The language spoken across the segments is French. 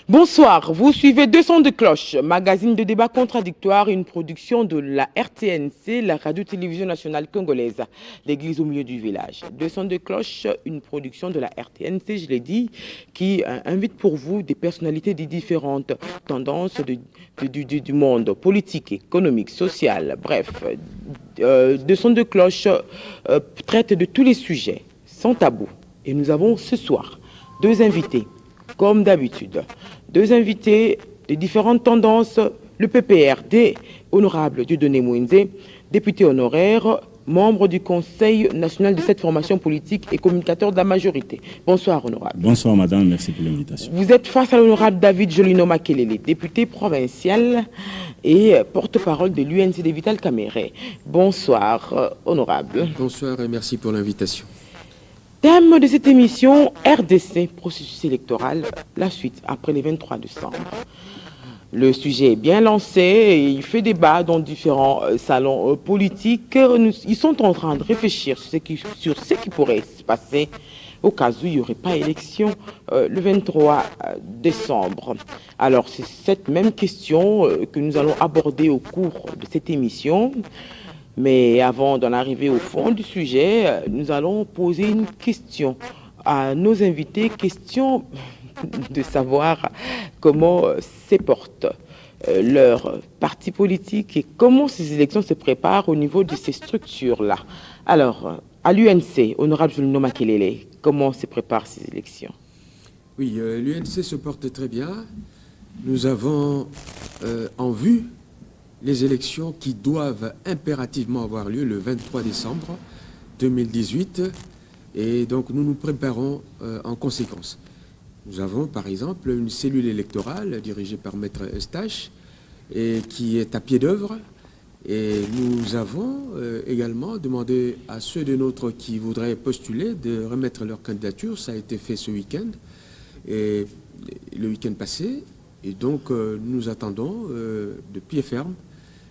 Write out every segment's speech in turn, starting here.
Bonsoir, vous suivez 200 de cloche, magazine de débat contradictoire, une production de la RTNC, la radio-télévision nationale congolaise, l'église au milieu du village. 200 de cloche, une production de la RTNC, je l'ai dit, qui invite pour vous des personnalités des différentes tendances du monde, politique, économique, social, bref. 200 de cloche traite de tous les sujets, sans tabou. Et nous avons ce soir deux invités, comme d'habitude. Deux invités de différentes tendances, le PPRD, honorable Dieudonné Mouinze, député honoraire, membre du Conseil national de cette formation politique et communicateur de la majorité. Bonsoir, honorable. Bonsoir, madame, merci pour l'invitation. Vous êtes face à l'honorable David Jolino Makelele, député provincial et porte-parole de l'UNC de Vital Caméré. Bonsoir, honorable. Bonsoir et merci pour l'invitation. Thème de cette émission, RDC, processus électoral, la suite après le 23 décembre. Le sujet est bien lancé et il fait débat dans différents salons politiques. Ils sont en train de réfléchir sur ce qui pourrait se passer au cas où il n'y aurait pas élection le 23 décembre. Alors c'est cette même question que nous allons aborder au cours de cette émission. Mais avant d'en arriver au fond du sujet, nous allons poser une question à nos invités, question de savoir comment se porte leur parti politique et comment ces élections se préparent au niveau de ces structures-là. Alors, à l'UNC, honorable Jolino Makelele, comment se préparent ces élections? Oui, l'UNC se porte très bien. Nous avons en vue les élections qui doivent impérativement avoir lieu le 23 décembre 2018 et donc nous nous préparons en conséquence. Nous avons par exemple une cellule électorale dirigée par Maître Eustache et qui est à pied d'œuvre et nous avons également demandé à ceux de nôtres qui voudraient postuler de remettre leur candidature. Ça a été fait ce week-end et le week-end passé et donc nous attendons de pied ferme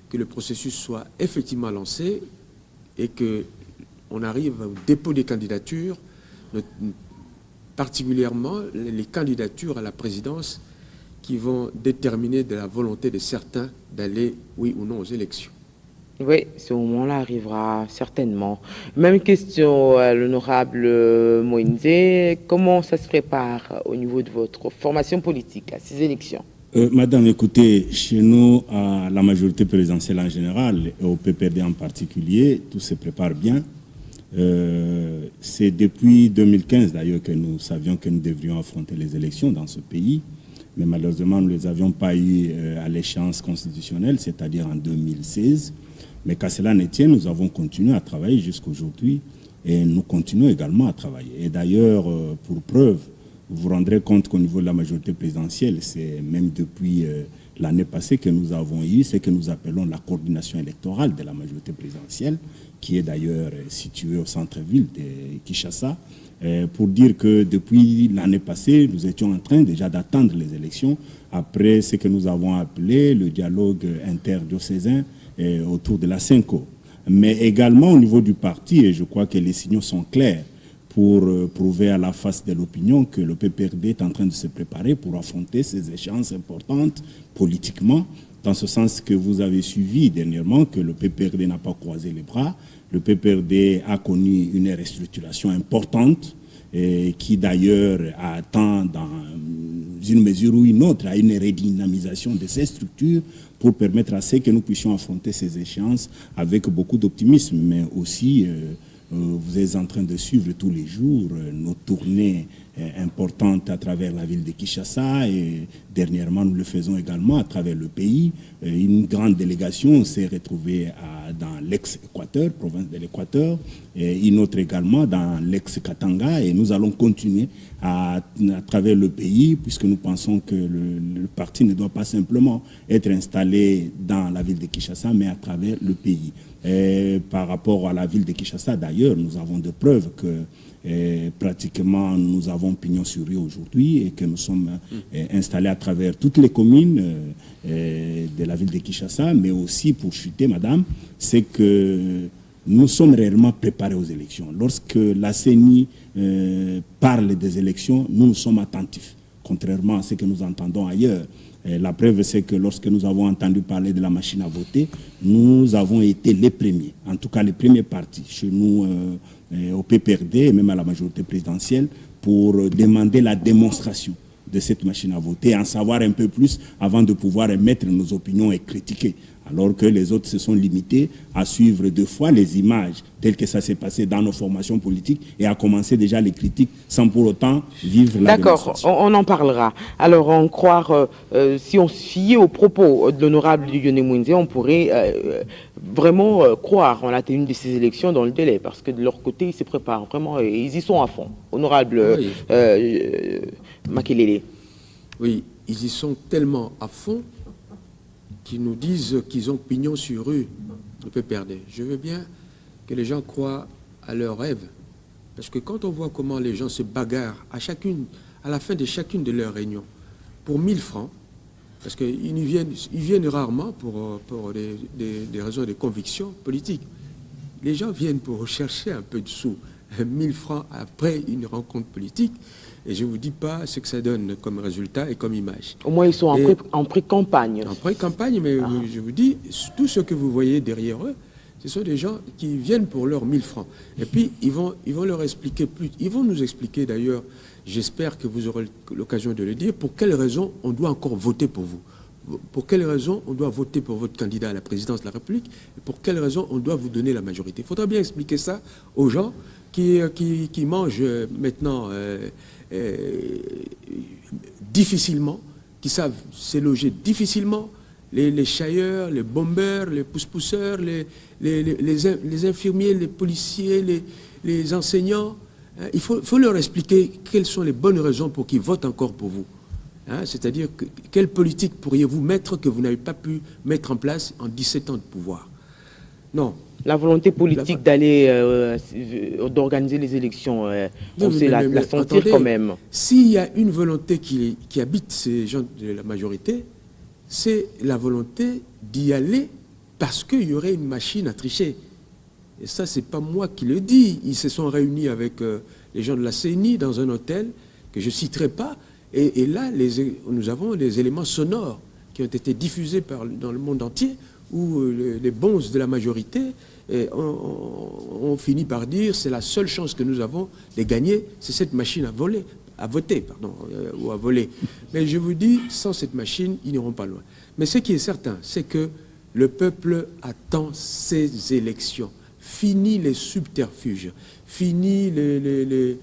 que le processus soit effectivement lancé et qu'on arrive au dépôt des candidatures, particulièrement les candidatures à la présidence qui vont déterminer de la volonté de certains d'aller, oui ou non, aux élections. Oui, ce moment-là arrivera certainement. Même question à l'honorable Mouinze, comment ça se prépare au niveau de votre formation politique à ces élections? Madame, écoutez, chez nous, à la majorité présidentielle en général et au PPRD en particulier, tout se prépare bien. C'est depuis 2015 d'ailleurs que nous savions que nous devrions affronter les élections dans ce pays, mais malheureusement nous ne les avions pas eues à l'échéance constitutionnelle, c'est-à-dire en 2016. Mais qu'à cela ne tienne, nous avons continué à travailler jusqu'à aujourd'hui et nous continuons également à travailler. Et d'ailleurs, pour preuve, vous vous rendrez compte qu'au niveau de la majorité présidentielle, c'est même depuis l'année passée que nous avons eu ce que nous appelons la coordination électorale de la majorité présidentielle, qui est d'ailleurs située au centre-ville de Kinshasa, pour dire que depuis l'année passée, nous étions en train déjà d'attendre les élections, après ce que nous avons appelé le dialogue interdiocésain autour de la CENCO. Mais également au niveau du parti, et je crois que les signaux sont clairs, pour prouver à la face de l'opinion que le PPRD est en train de se préparer pour affronter ces échéances importantes politiquement, dans ce sens que vous avez suivi dernièrement que le PPRD n'a pas croisé les bras. Le PPRD a connu une restructuration importante et qui d'ailleurs attend dans une mesure ou une autre à une redynamisation de ces structures pour permettre à ce que nous puissions affronter ces échéances avec beaucoup d'optimisme, mais aussi vous êtes en train de suivre tous les jours nos tournées importantes à travers la ville de Kinshasa et dernièrement nous le faisons également à travers le pays. Une grande délégation s'est retrouvée dans l'ex-Équateur, province de l'Équateur, et une autre également dans l'ex-Katanga et nous allons continuer à travers le pays puisque nous pensons que le parti ne doit pas simplement être installé dans la ville de Kinshasa mais à travers le pays. Et par rapport à la ville de Kinshasa, d'ailleurs, nous avons des preuves que pratiquement nous avons pignon sur rue aujourd'hui et que nous sommes installés à travers toutes les communes de la ville de Kinshasa, mais aussi pour chuter, madame, c'est que nous sommes réellement préparés aux élections. Lorsque la CENI parle des élections, nous sommes attentifs. contrairement à ce que nous entendons ailleurs. Et la preuve, c'est que lorsque nous avons entendu parler de la machine à voter, nous avons été les premiers, en tout cas les premiers partis, chez nous au PPRD et même à la majorité présidentielle, pour demander la démonstration de cette machine à voter, en savoir un peu plus avant de pouvoir émettre nos opinions et critiquer. Alors que les autres se sont limités à suivre 2 fois les images telles que ça s'est passé dans nos formations politiques et à commencer déjà les critiques sans pour autant vivre la démonstration. D'accord, on en parlera. Alors, si on se fiait aux propos de l'honorable Dieudonné Mounzé, on pourrait vraiment croire en la tenue de ces élections dans le délai, parce que de leur côté, ils se préparent vraiment et ils y sont à fond. Honorable Makelele. Oui, ils y sont tellement à fond qui nous disent qu'ils ont pignon sur rue, le PPRD. Je veux bien que les gens croient à leurs rêves, parce que quand on voit comment les gens se bagarrent à la fin de chacune de leurs réunions, pour 1000 francs, parce qu'ils viennent rarement pour des raisons de conviction politique. Les gens viennent pour chercher un peu de sous. 1000 francs après une rencontre politique, et je ne vous dis pas ce que ça donne comme résultat et comme image. Au moins, ils sont en pré-campagne. En pré-campagne, mais je vous dis, tout ce que vous voyez derrière eux, ce sont des gens qui viennent pour leurs 1000 francs. Et puis, ils vont leur expliquer plus. Ils vont nous expliquer d'ailleurs, j'espère que vous aurez l'occasion de le dire, pour quelles raisons on doit encore voter pour vous. Pour quelles raisons on doit voter pour votre candidat à la présidence de la République, et pour quelles raisons on doit vous donner la majorité. Il faudra bien expliquer ça aux gens qui mangent maintenant difficilement, qui savent se loger difficilement, les chailleurs, les bombeurs, les pousse-pousseurs, les infirmiers, les policiers, les enseignants. Il faut leur expliquer quelles sont les bonnes raisons pour qu'ils votent encore pour vous. C'est-à-dire, quelle politique pourriez-vous mettre que vous n'avez pas pu mettre en place en 17 ans de pouvoir? Non. La volonté politique d'organiser les élections, on sait la sentir. Attendez, quand même. S'il y a une volonté qui habite ces gens de la majorité, c'est la volonté d'y aller parce qu'il y aurait une machine à tricher. Et ça, c'est pas moi qui le dis. Ils se sont réunis avec les gens de la CENI dans un hôtel que je ne citerai pas. Et là, nous avons les éléments sonores qui ont été diffusés dans le monde entier, où les bons de la majorité ont fini par dire c'est la seule chance que nous avons de gagner, c'est cette machine à voter. Mais je vous dis, sans cette machine, ils n'iront pas loin. Mais ce qui est certain, c'est que le peuple attend ces élections. Fini les subterfuges, fini les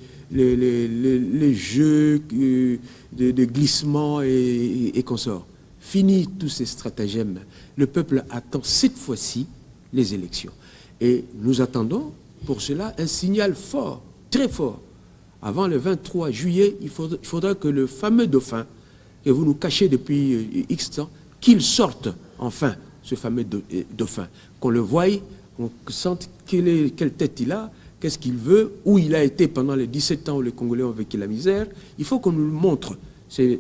jeux de glissement et consorts. Fini tous ces stratagèmes. Le peuple attend cette fois-ci les élections. Et nous attendons pour cela un signal fort, très fort. Avant le 23 juillet, il faudra que le fameux dauphin, que vous nous cachez depuis X temps, qu'il sorte enfin, ce fameux dauphin. Qu'on le voie, qu'on sente quelle tête il a, qu'est-ce qu'il veut, où il a été pendant les 17 ans où les Congolais ont vécu la misère. Il faut qu'on nous le montre, ces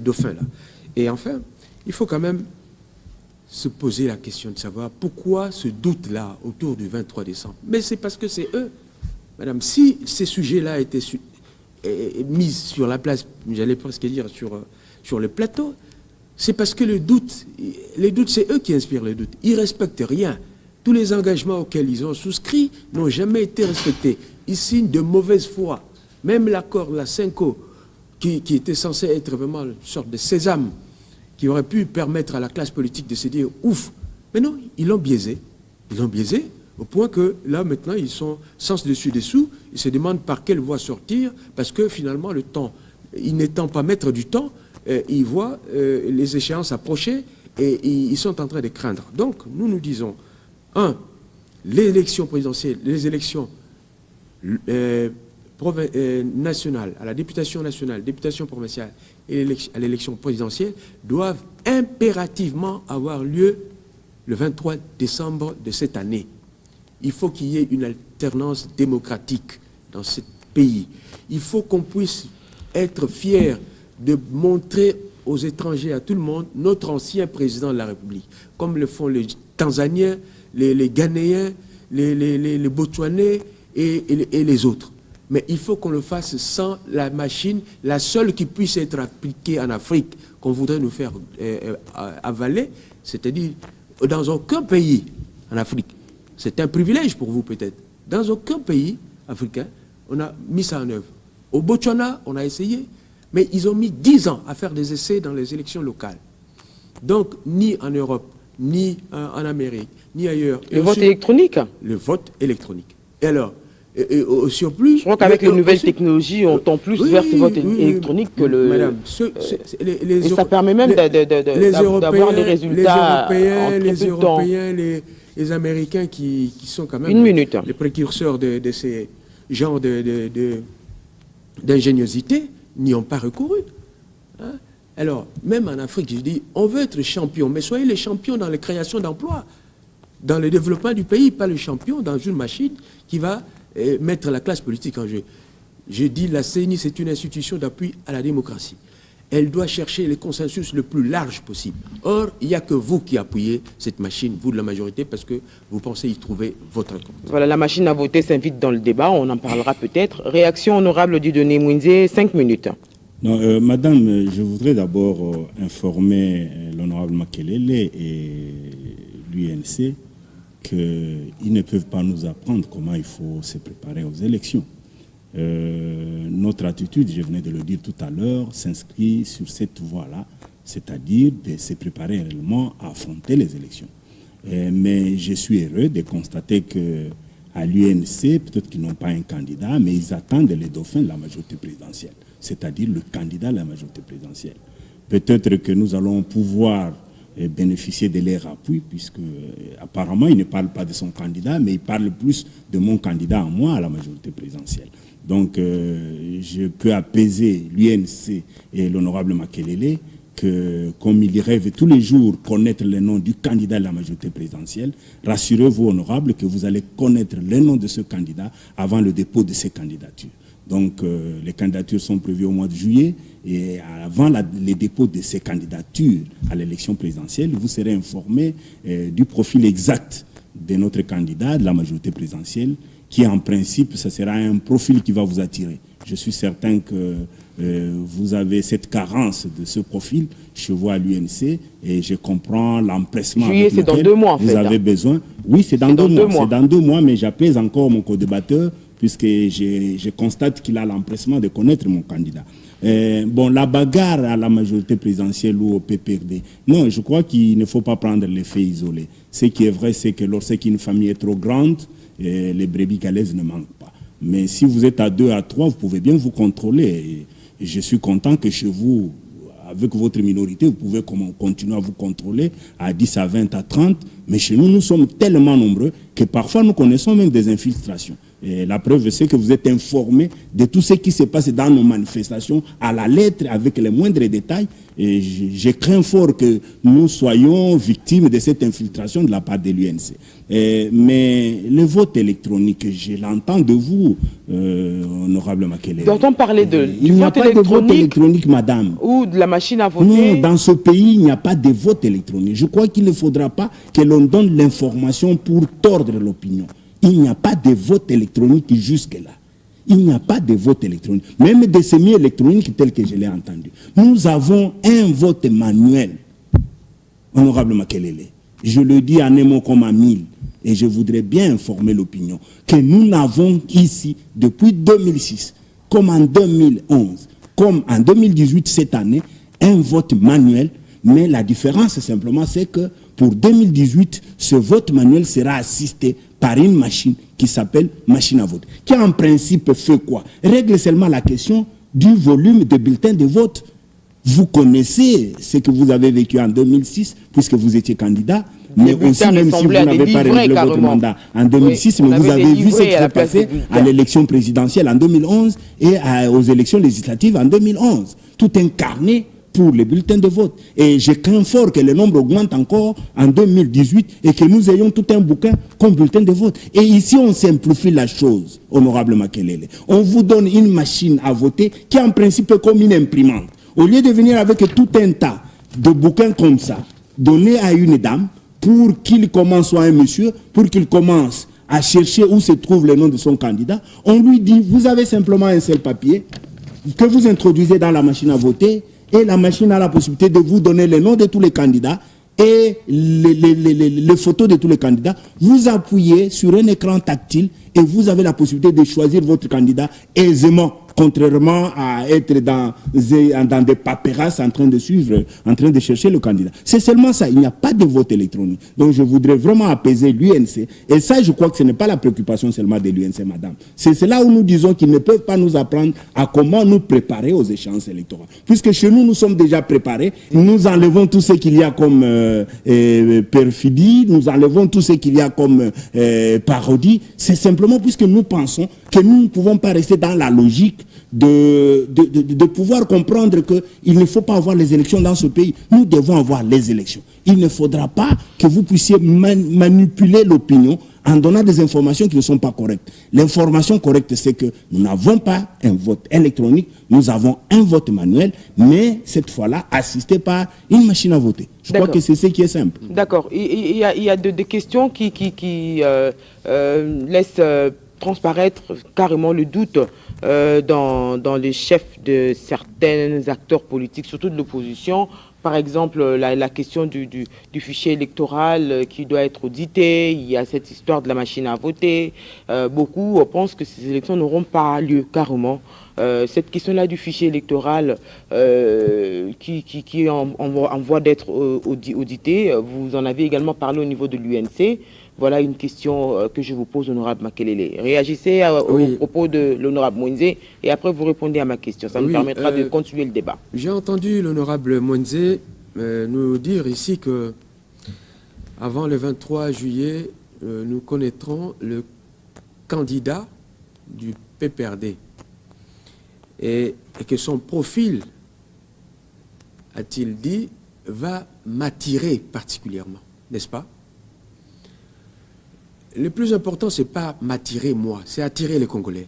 dauphins-là. Et enfin, il faut quand même se poser la question de savoir pourquoi ce doute-là autour du 23 décembre. Mais c'est parce que c'est eux. Madame, si ces sujets-là étaient mis sur la place, j'allais presque dire sur le plateau, c'est parce que les doutes, c'est eux qui inspirent les doutes. Ils ne respectent rien. Tous les engagements auxquels ils ont souscrit n'ont jamais été respectés. Ils signent de mauvaise foi. Même l'accord de la CENCO, qui était censé être vraiment une sorte de sésame, qui aurait pu permettre à la classe politique de se dire ouf. Mais non, ils l'ont biaisé. Ils l'ont biaisé au point que là, maintenant, ils sont sens dessus dessous. Ils se demandent par quelle voie sortir parce que finalement, le temps, ils n'étant pas maîtres du temps, ils voient les échéances approcher et ils sont en train de craindre. Donc, nous disons, l'élection présidentielle, les élections nationales, à la députation nationale, députation provinciale et à l'élection présidentielle doivent impérativement avoir lieu le 23 décembre de cette année. Il faut qu'il y ait une alternance démocratique dans ce pays. Il faut qu'on puisse être fier de montrer aux étrangers, à tout le monde, notre ancien président de la République, comme le font les Tanzaniens, les Ghanéens, les Botswanais et les autres. Mais il faut qu'on le fasse sans la machine, la seule qui puisse être appliquée en Afrique, qu'on voudrait nous faire avaler, c'est-à-dire dans aucun pays en Afrique. C'est un privilège pour vous peut-être. Dans aucun pays africain, on a mis ça en œuvre. Au Botswana, on a essayé, mais ils ont mis 10 ans à faire des essais dans les élections locales. Donc, ni en Europe, ni en Amérique, ni ailleurs. Le vote électronique. Le vote électronique. Et alors, au surplus... Je crois qu'avec les nouvelles technologies, on tend plus vers ce vote électronique que le... Madame, et ça permet même d'avoir les résultats les Européens, les Américains qui sont quand même les précurseurs de ces genres d'ingéniosité n'y ont pas recouru. Hein? Alors, même en Afrique, je dis, on veut être champion, mais soyez les champions dans la création d'emplois, dans le développement du pays, pas le champion dans une machine qui va mettre la classe politique en jeu. Je dis, la CENI, c'est une institution d'appui à la démocratie. Elle doit chercher le consensus le plus large possible. Or, il n'y a que vous qui appuyez cette machine, vous de la majorité, parce que vous pensez y trouver votre compte. Voilà, la machine à voter s'invite dans le débat, on en parlera peut-être. Réaction honorable du Dieudonné Mwinze, 5 minutes. Non, madame, je voudrais d'abord informer l'honorable Makelele et l'UNC qu'ils ne peuvent pas nous apprendre comment il faut se préparer aux élections. Notre attitude, je venais de le dire tout à l'heure, s'inscrit sur cette voie-là, c'est-à-dire de se préparer réellement à affronter les élections. Mais je suis heureux de constater qu'à l'UNC, peut-être qu'ils n'ont pas un candidat, mais ils attendent les dauphins de la majorité présidentielle, c'est-à-dire le candidat de la majorité présidentielle. Peut-être que nous allons pouvoir bénéficier de leur appui, puisque apparemment il ne parle pas de son candidat, mais il parle plus de mon candidat à moi à la majorité présidentielle. Donc je peux apaiser l'UNC et l'honorable Makelele que comme il rêve tous les jours connaître le nom du candidat de la majorité présidentielle, rassurez-vous honorable que vous allez connaître le nom de ce candidat avant le dépôt de ses candidatures. Donc les candidatures sont prévues au mois de juillet et avant le dépôt de ces candidatures à l'élection présidentielle, vous serez informé du profil exact de notre candidat de la majorité présidentielle qui en principe, ce sera un profil qui va vous attirer. Je suis certain que vous avez cette carence de ce profil chez vous à l'UNC et je comprends l'empressement avec lequel dans 2 mois, en fait, vous avez besoin. Oui, c'est dans 2 mois. C'est dans 2 mois, mais j'apaise encore mon co-débatteur puisque je constate qu'il a l'empressement de connaître mon candidat. Bon, la bagarre à la majorité présidentielle ou au PPRD, non, je crois qu'il ne faut pas prendre les faits isolés. Ce qui est vrai, c'est que lorsqu'une famille est trop grande, les brebis galaises ne manquent pas. Mais si vous êtes à 2, à 3, vous pouvez bien vous contrôler. Et je suis content que chez vous, avec votre minorité, vous pouvez continuer à vous contrôler à 10, à 20, à 30. Mais chez nous, nous sommes tellement nombreux que parfois nous connaissons même des infiltrations. Et la preuve, c'est que vous êtes informés de tout ce qui se passe dans nos manifestations à la lettre, avec les moindres détails. Et je crains fort que nous soyons victimes de cette infiltration de la part de l'UNC. Mais le vote électronique, je l'entends de vous, honorable Makelele. Doit-on parler du il n'y a pas de vote électronique, madame. Ou de la machine à voter? Non, dans ce pays, il n'y a pas de vote électronique. Je crois qu'il ne faudra pas que l'on donne l'information pour tordre l'opinion. Il n'y a pas de vote électronique jusque-là. Il n'y a pas de vote électronique. Même des semi-électroniques tels que je l'ai entendu. Nous avons un vote manuel, honorable Makelele. Je le dis en un mot comme à 1000. Et je voudrais bien informer l'opinion que nous n'avons ici, depuis 2006, comme en 2011, comme en 2018 cette année, un vote manuel. Mais la différence, simplement, c'est que pour 2018, ce vote manuel sera assisté par une machine qui s'appelle machine à voter, qui en principe fait quoi? Règle seulement la question du volume de bulletins de vote. Vous connaissez ce que vous avez vécu en 2006, puisque vous étiez candidat, mais aussi, même si vous n'avez pas renouvelé votre mandat en 2006, oui, mais vous avez vu ce qui s'est passé à l'élection présidentielle en 2011 et aux élections législatives en 2011. Tout incarné pour les bulletins de vote. Et je crains fort que le nombre augmente encore en 2018 et que nous ayons tout un bouquin comme bulletin de vote. Et ici, on simplifie la chose, honorable Makelele. On vous donne une machine à voter qui, en principe, est comme une imprimante. Au lieu de venir avec tout un tas de bouquins comme ça, donner à une dame pour qu'il commence, soit un monsieur, pour qu'il commence à chercher où se trouve le nom de son candidat. On lui dit, vous avez simplement un seul papier que vous introduisez dans la machine à voter et la machine a la possibilité de vous donner les noms de tous les candidats et les photos de tous les candidats. Vous appuyez sur un écran tactile et vous avez la possibilité de choisir votre candidat aisément, contrairement à être dans des paperasses en train de suivre, en train de chercher le candidat. C'est seulement ça, il n'y a pas de vote électronique. Donc je voudrais vraiment apaiser l'UNC. Et ça, je crois que ce n'est pas la préoccupation seulement de l'UNC, madame. C'est là où nous disons qu'ils ne peuvent pas nous apprendre à comment nous préparer aux échéances électorales. Puisque chez nous, nous sommes déjà préparés. Nous enlevons tout ce qu'il y a comme perfidie, nous enlevons tout ce qu'il y a comme parodie. C'est simplement puisque nous pensons que nous ne pouvons pas rester dans la logique de pouvoir comprendre qu'il ne faut pas avoir les élections dans ce pays. Nous devons avoir les élections. Il ne faudra pas que vous puissiez manipuler l'opinion en donnant des informations qui ne sont pas correctes. L'information correcte, c'est que nous n'avons pas un vote électronique, nous avons un vote manuel, mais cette fois-là, assisté par une machine à voter. Je crois que c'est ce qui est simple. D'accord. Il y a des questions qui laissent transparaître carrément le doute dans les chefs de certains acteurs politiques, surtout de l'opposition. Par exemple, la question du fichier électoral qui doit être audité. Il y a cette histoire de la machine à voter. Beaucoup pensent que ces élections n'auront pas lieu, carrément. Cette question-là du fichier électoral qui est en voie d'être audité, vous en avez également parlé au niveau de l'UNC. Voilà une question que je vous pose, honorable Makelele. Réagissez aux propos de l'honorable Mwenze et après vous répondez à ma question. Ça nous permettra de continuer le débat. J'ai entendu l'honorable Mwenze nous dire ici que avant le 23 juillet, nous connaîtrons le candidat du PPRD et que son profil, a-t-il dit, va m'attirer particulièrement, n'est-ce pas? Le plus important, ce n'est pas m'attirer moi, c'est attirer les Congolais.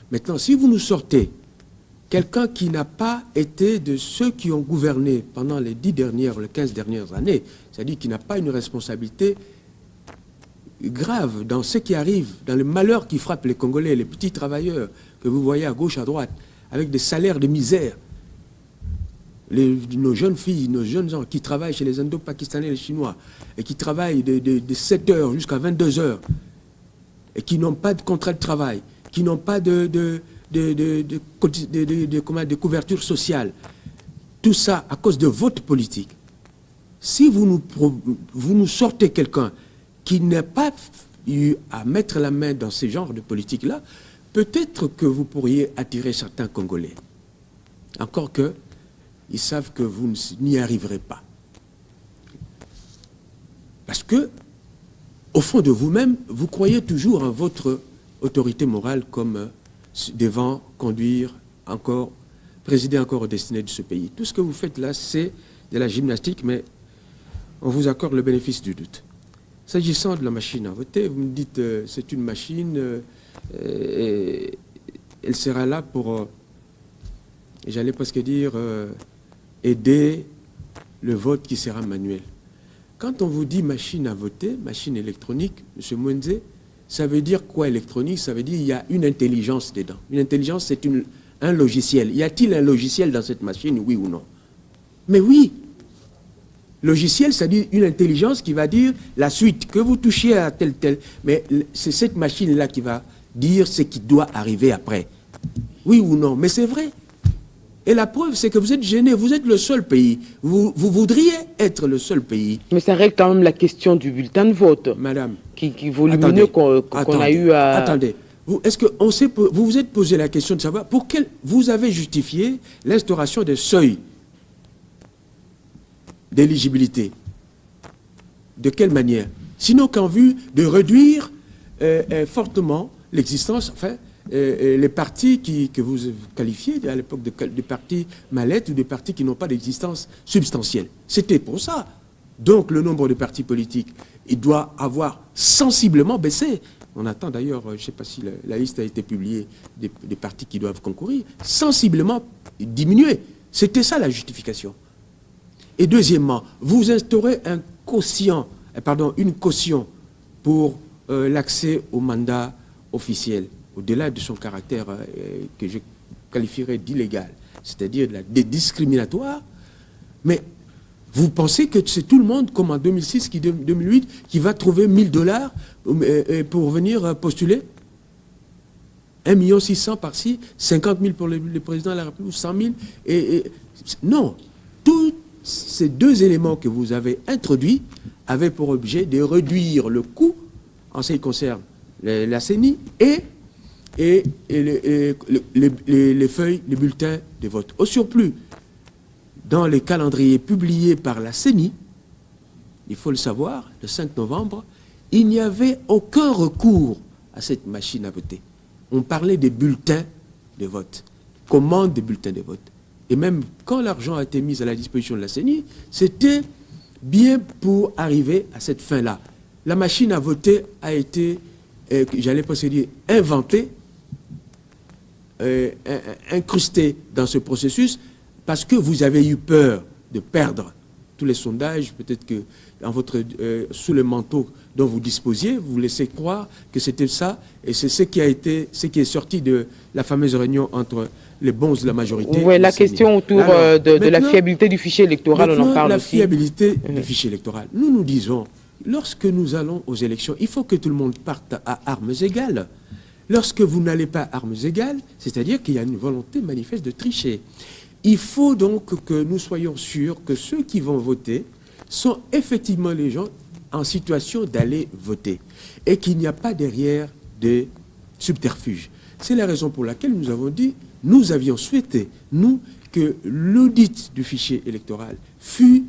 Maintenant, si vous nous sortez quelqu'un qui n'a pas été de ceux qui ont gouverné pendant les 15 dernières années, c'est-à-dire qui n'a pas une responsabilité grave dans ce qui arrive, dans le malheur qui frappe les Congolais, les petits travailleurs que vous voyez à gauche, à droite, avec des salaires de misère, nos jeunes filles, nos jeunes gens qui travaillent chez les Indo-Pakistanais et les Chinois et qui travaillent de 7 heures jusqu'à 22 heures et qui n'ont pas de contrat de travail, qui n'ont pas de couverture sociale. Tout ça à cause de votre politique. Si vous nous sortez quelqu'un qui n'a pas eu à mettre la main dans ce genre de politique-là, peut-être que vous pourriez attirer certains Congolais. Encore que ils savent que vous n'y arriverez pas. Parce que, au fond de vous-même, vous croyez toujours en votre autorité morale comme devant conduire encore, présider encore aux destinées de ce pays. Tout ce que vous faites là, c'est de la gymnastique, mais on vous accorde le bénéfice du doute. S'agissant de la machine à voter, vous me dites c'est une machine, et elle sera là pour, j'allais presque dire, aider le vote qui sera manuel. Quand on vous dit machine à voter, machine électronique, M. Mwenze, ça veut dire quoi électronique? Ça veut dire qu'il y a une intelligence dedans. Une intelligence, c'est un logiciel. Y a-t-il un logiciel dans cette machine, oui ou non? Mais oui. Logiciel, c'est-à-dire une intelligence qui va dire la suite, que vous touchiez à tel. Mais c'est cette machine-là qui va dire ce qui doit arriver après. Oui ou non? Mais c'est vrai. Et la preuve, c'est que vous êtes gêné, vous êtes le seul pays. Vous voudriez être le seul pays. Mais ça règle quand même la question du bulletin de vote. Madame. Qui volumineux qu'on a eu à... Attendez. Est-ce que vous vous êtes posé la question de savoir pour quel... Vous avez justifié l'instauration des seuils d'éligibilité. De quelle manière? Sinon qu'en vue de réduire fortement l'existence... Enfin, les partis que vous qualifiez à l'époque de partis mallettes ou des partis qui n'ont pas d'existence substantielle. C'était pour ça. Donc le nombre de partis politiques, il doit avoir sensiblement baissé. On attend d'ailleurs, je ne sais pas si la liste a été publiée des partis qui doivent concourir, sensiblement diminué. C'était ça la justification. Et deuxièmement, vous instaurez une caution pour l'accès au mandat officiel, au-delà de son caractère que je qualifierais d'illégal, c'est-à-dire discriminatoire, mais vous pensez que c'est tout le monde, comme en 2006, 2008, qui va trouver $1000 pour venir postuler? 1 600 000 par-ci, 50 000 pour le président de la République, 100 000. Non, tous ces deux éléments que vous avez introduits avaient pour objet de réduire le coût en ce qui concerne la CENI et les feuilles, les bulletins de vote. Au surplus, dans les calendriers publiés par la CENI, il faut le savoir, le 5 novembre, il n'y avait aucun recours à cette machine à voter. On parlait des bulletins de vote, commande des bulletins de vote. Et même quand l'argent a été mis à la disposition de la CENI, c'était bien pour arriver à cette fin-là. La machine à voter a été, j'allais pas se dire, inventée, incrustée dans ce processus, parce que vous avez eu peur de perdre tous les sondages, peut-être que sous le manteau dont vous disposiez, vous laissez croire que c'était ça, et c'est ce qui est sorti de la fameuse réunion entre les bons de la majorité. Oui, la question autour de la fiabilité du fichier électoral, on en parle aussi. La fiabilité du fichier électoral. Nous disons, lorsque nous allons aux élections, il faut que tout le monde parte à armes égales. Lorsque vous n'allez pas à armes égales, c'est-à-dire qu'il y a une volonté manifeste de tricher. Il faut donc que nous soyons sûrs que ceux qui vont voter sont effectivement les gens en situation d'aller voter et qu'il n'y a pas derrière des subterfuges. C'est la raison pour laquelle nous avons dit, nous avions souhaité, nous, que l'audit du fichier électoral fût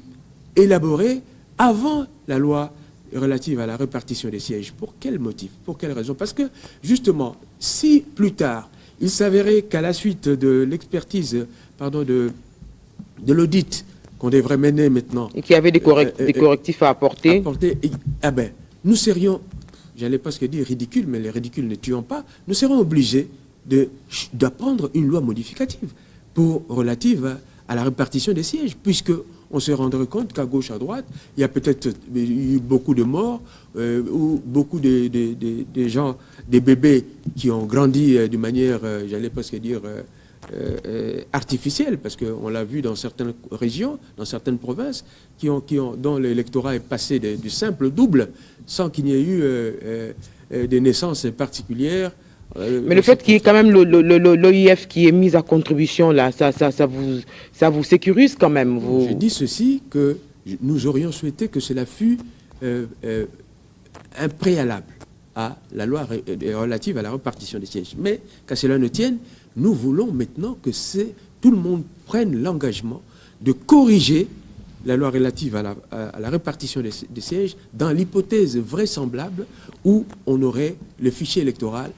élaboré avant la loi relative à la répartition des sièges. Pour quel motif? Pour quelle raison? Parce que, justement, si plus tard, il s'avérait qu'à la suite de l'expertise, de l'audit qu'on devrait mener maintenant... Et qu'il y avait des correctifs à apporter. Nous serions, j'allais pas dire ridicule, mais les ridicules ne tuant pas, nous serons obligés d'apprendre une loi modificative relative à la répartition des sièges, puisque on se rendrait compte qu'à gauche, à droite, il y a peut-être eu beaucoup de morts, ou beaucoup de gens, des bébés qui ont grandi de manière, j'allais presque dire, artificielle, parce qu'on l'a vu dans certaines régions, dans certaines provinces, dont l'électorat est passé du simple au double, sans qu'il n'y ait eu des naissances particulières. Mais le fait qu'il y ait quand même l'OIF qui est mis à contribution, là, ça vous sécurise quand même. Je dis ceci, que nous aurions souhaité que cela fût un préalable à la loi relative à la répartition des sièges. Mais, qu'à cela ne tienne, nous voulons maintenant que tout le monde prenne l'engagement de corriger la loi relative à la répartition des sièges dans l'hypothèse vraisemblable où on aurait le fichier électoral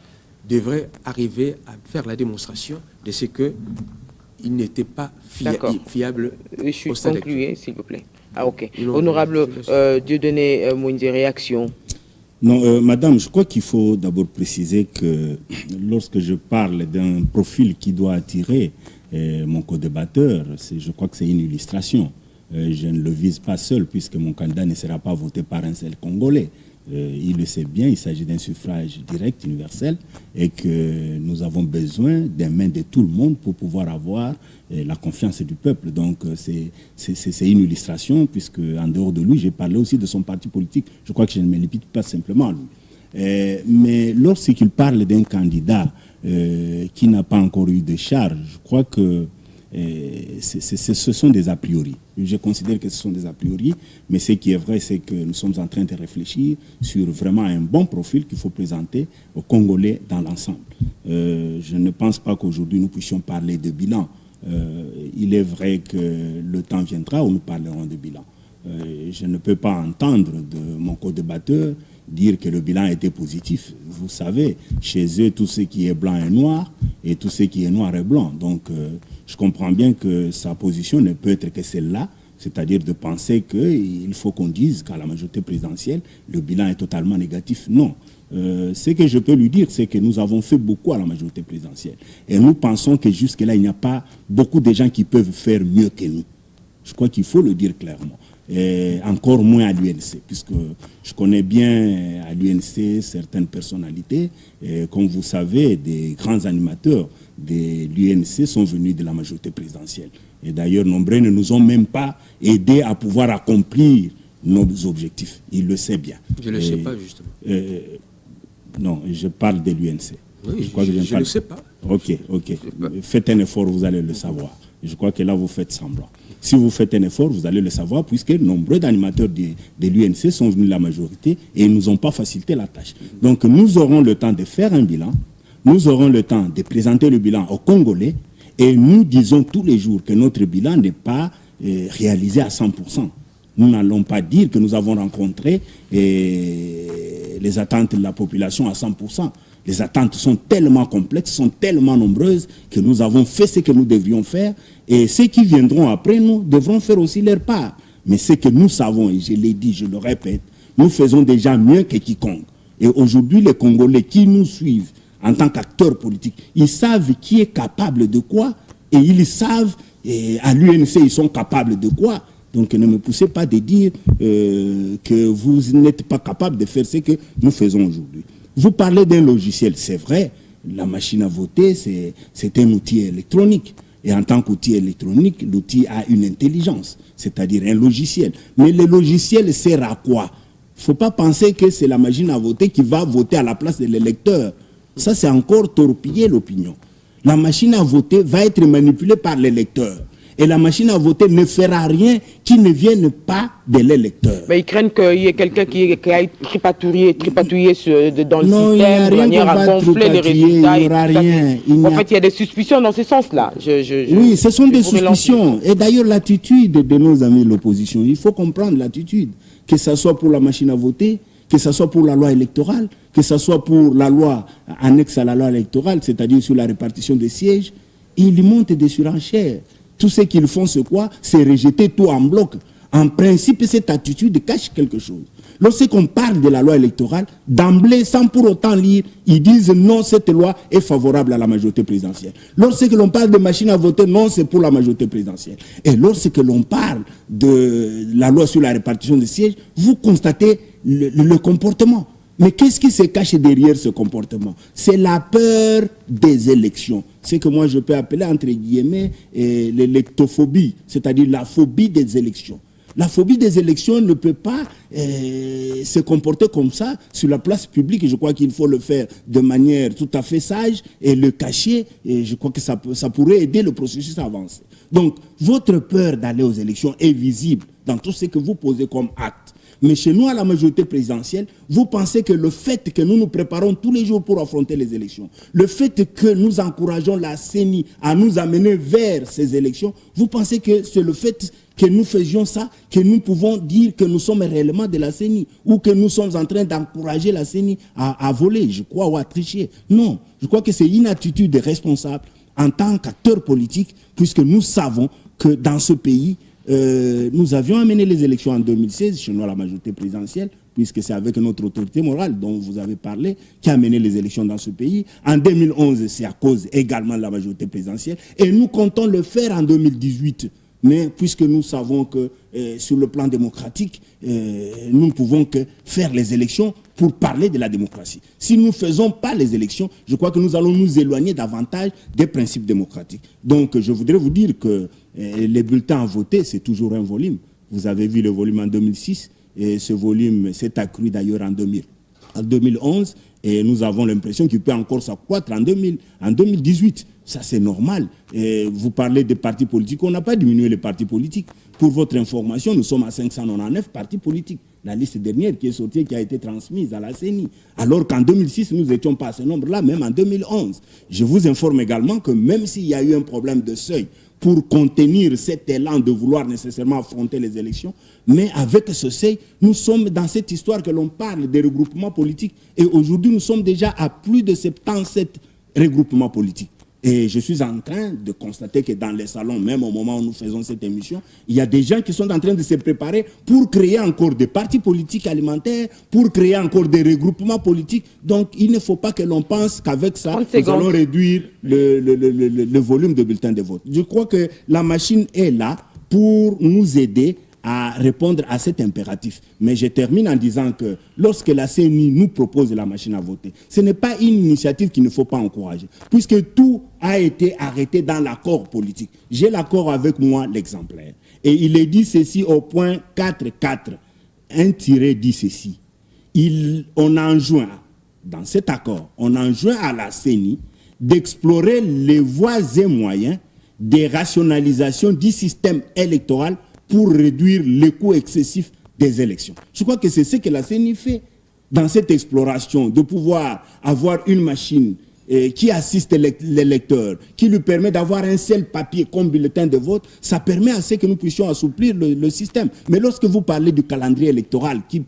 devrait arriver à faire la démonstration de ce qu'il n'était pas fiable. Je suis conclué, s'il vous plaît. Ah, ok. Honorable Dieudonné Mounzi, réaction. Non, madame, je crois qu'il faut d'abord préciser que lorsque je parle d'un profil qui doit attirer mon co-débatteur, je crois que c'est une illustration. Je ne le vise pas seul, puisque mon candidat ne sera pas voté par un seul Congolais. Il le sait bien, il s'agit d'un suffrage direct, universel, et que nous avons besoin des mains de tout le monde pour pouvoir avoir la confiance du peuple. Donc c'est une illustration, puisque en dehors de lui, j'ai parlé aussi de son parti politique. Je crois que je ne me limite pas simplement à lui. Mais lorsqu'il parle d'un candidat qui n'a pas encore eu de charge, je crois que ce sont des a priori. Je considère que ce sont des a priori, mais ce qui est vrai, c'est que nous sommes en train de réfléchir sur vraiment un bon profil qu'il faut présenter aux Congolais dans l'ensemble. Je ne pense pas qu'aujourd'hui nous puissions parler de bilan. Il est vrai que le temps viendra où nous parlerons de bilan. Je ne peux pas entendre de mon co-débatteur dire que le bilan a été positif. Vous savez, chez eux, tout ce qui est blanc est noir et tout ce qui est noir est blanc. Donc, je comprends bien que sa position ne peut être que celle-là, c'est-à-dire de penser qu'il faut qu'on dise qu'à la majorité présidentielle, le bilan est totalement négatif. Non. Ce que je peux lui dire, c'est que nous avons fait beaucoup à la majorité présidentielle. Et nous pensons que jusque-là, il n'y a pas beaucoup de gens qui peuvent faire mieux que nous. Je crois qu'il faut le dire clairement. et encore moins à l'UNC, puisque je connais bien à l'UNC certaines personnalités. Et comme vous savez, des grands animateurs de l'UNC sont venus de la majorité présidentielle. Et d'ailleurs, nombreux ne nous ont même pas aidés à pouvoir accomplir nos objectifs. Il le sait bien. Je ne le sais pas, justement. Non, je parle de l'UNC. Oui, je ne le sais pas. Ok. Faites un effort, vous allez le savoir. Je crois que là, vous faites semblant. Si vous faites un effort, vous allez le savoir, puisque nombreux d'animateurs de l'UNC sont venus de la majorité et ils ne nous ont pas facilité la tâche. Donc, nous aurons le temps de faire un bilan, nous aurons le temps de présenter le bilan aux Congolais, et nous disons tous les jours que notre bilan n'est pas réalisé à 100%. Nous n'allons pas dire que nous avons rencontré les attentes de la population à 100%. Les attentes sont tellement complexes, sont tellement nombreuses que nous avons fait ce que nous devrions faire et ceux qui viendront après nous devront faire aussi leur part. Mais ce que nous savons, et je l'ai dit, je le répète, nous faisons déjà mieux que quiconque. Et aujourd'hui, les Congolais qui nous suivent en tant qu'acteurs politiques, ils savent qui est capable de quoi et ils savent, et à l'UNC, ils sont capables de quoi. Donc ne me poussez pas de dire que vous n'êtes pas capable de faire ce que nous faisons aujourd'hui. Vous parlez d'un logiciel, c'est vrai, la machine à voter, c'est un outil électronique. Et en tant qu'outil électronique, l'outil a une intelligence, c'est-à-dire un logiciel. Mais le logiciel sert à quoi? Il ne faut pas penser que c'est la machine à voter qui va voter à la place de l'électeur. Ça, c'est encore torpiller l'opinion. La machine à voter va être manipulée par l'électeur. Et la machine à voter ne fera rien qui ne vienne pas de l'électeur. Mais ils craignent qu'il y ait quelqu'un qui a tripatouillé dans le non, système de manière à gonfler les résultats. Il n'y aura rien. En fait, il y a des suspicions dans ce sens-là. Oui, ce sont des suspicions. Et d'ailleurs, l'attitude de nos amis de l'opposition, il faut comprendre l'attitude. Que ce soit pour la machine à voter, que ce soit pour la loi électorale, que ce soit pour la loi annexe à la loi électorale, c'est-à-dire sur la répartition des sièges, ils montent des surenchères. Tout ce qu'ils font, c'est quoi? C'est rejeter tout en bloc. En principe, cette attitude cache quelque chose. Lorsqu'on parle de la loi électorale, d'emblée, sans pour autant lire, ils disent non, cette loi est favorable à la majorité présidentielle. Lorsque l'on parle de machine à voter, non, c'est pour la majorité présidentielle. Et lorsque l'on parle de la loi sur la répartition des sièges, vous constatez le comportement. Mais qu'est-ce qui se cache derrière ce comportement? C'est la peur des élections. C'est que moi je peux appeler entre guillemets l'électophobie, c'est-à-dire la phobie des élections. La phobie des élections ne peut pas se comporter comme ça sur la place publique. Je crois qu'il faut le faire de manière tout à fait sage et le cacher. Et je crois que ça pourrait aider le processus à avancer. Donc, votre peur d'aller aux élections est visible dans tout ce que vous posez comme acte. Mais chez nous, à la majorité présidentielle, vous pensez que le fait que nous nous préparons tous les jours pour affronter les élections, le fait que nous encourageons la CENI à nous amener vers ces élections, vous pensez que c'est le fait que nous faisions ça, que nous pouvons dire que nous sommes réellement de la CENI, ou que nous sommes en train d'encourager la CENI à voler, je crois, ou à tricher. Non, je crois que c'est une attitude responsable en tant qu'acteur politique, puisque nous savons que dans ce pays, nous avions amené les élections en 2016, chez nous à la majorité présidentielle, puisque c'est avec notre autorité morale dont vous avez parlé, qui a mené les élections dans ce pays. En 2011, c'est à cause également de la majorité présidentielle. Et nous comptons le faire en 2018. Mais puisque nous savons que sur le plan démocratique, nous ne pouvons que faire les élections pour parler de la démocratie. Si nous ne faisons pas les élections, je crois que nous allons nous éloigner davantage des principes démocratiques. Donc je voudrais vous dire que les bulletins à voter, c'est toujours un volume. Vous avez vu le volume en 2006, et ce volume s'est accru d'ailleurs en 2011, et nous avons l'impression qu'il peut encore s'accroître en 2018. Ça, c'est normal. Et vous parlez des partis politiques. On n'a pas diminué les partis politiques. Pour votre information, nous sommes à 599 partis politiques. La liste dernière qui est sortie, qui a été transmise à la CENI. Alors qu'en 2006, nous n'étions pas à ce nombre-là, même en 2011. Je vous informe également que même s'il y a eu un problème de seuil pour contenir cet élan de vouloir nécessairement affronter les élections, mais avec ce seuil, nous sommes dans cette histoire que l'on parle des regroupements politiques. Et aujourd'hui, nous sommes déjà à plus de 77 regroupements politiques. Et je suis en train de constater que dans les salons, même au moment où nous faisons cette émission, il y a des gens qui sont en train de se préparer pour créer encore des partis politiques alimentaires, pour créer encore des regroupements politiques. Donc, il ne faut pas que l'on pense qu'avec ça, nous allons réduire le volume de bulletins de vote. Je crois que la machine est là pour nous aider à répondre à cet impératif. Mais je termine en disant que lorsque la CENI nous propose la machine à voter, ce n'est pas une initiative qu'il ne faut pas encourager, puisque tout a été arrêté dans l'accord politique. J'ai l'accord avec moi, l'exemplaire. Et il est dit ceci au point 4.4, 1-dit ceci. On enjoint, dans cet accord, on enjoint à la CENI d'explorer les voies et moyens des rationalisations du système électoral pour réduire le coût excessif des élections. Je crois que c'est ce que la CENI fait dans cette exploration, de pouvoir avoir une machine qui assiste l'électeur, qui lui permet d'avoir un seul papier comme bulletin de vote. Ça permet à ce que nous puissions assouplir le système. Mais lorsque vous parlez du calendrier électoral qui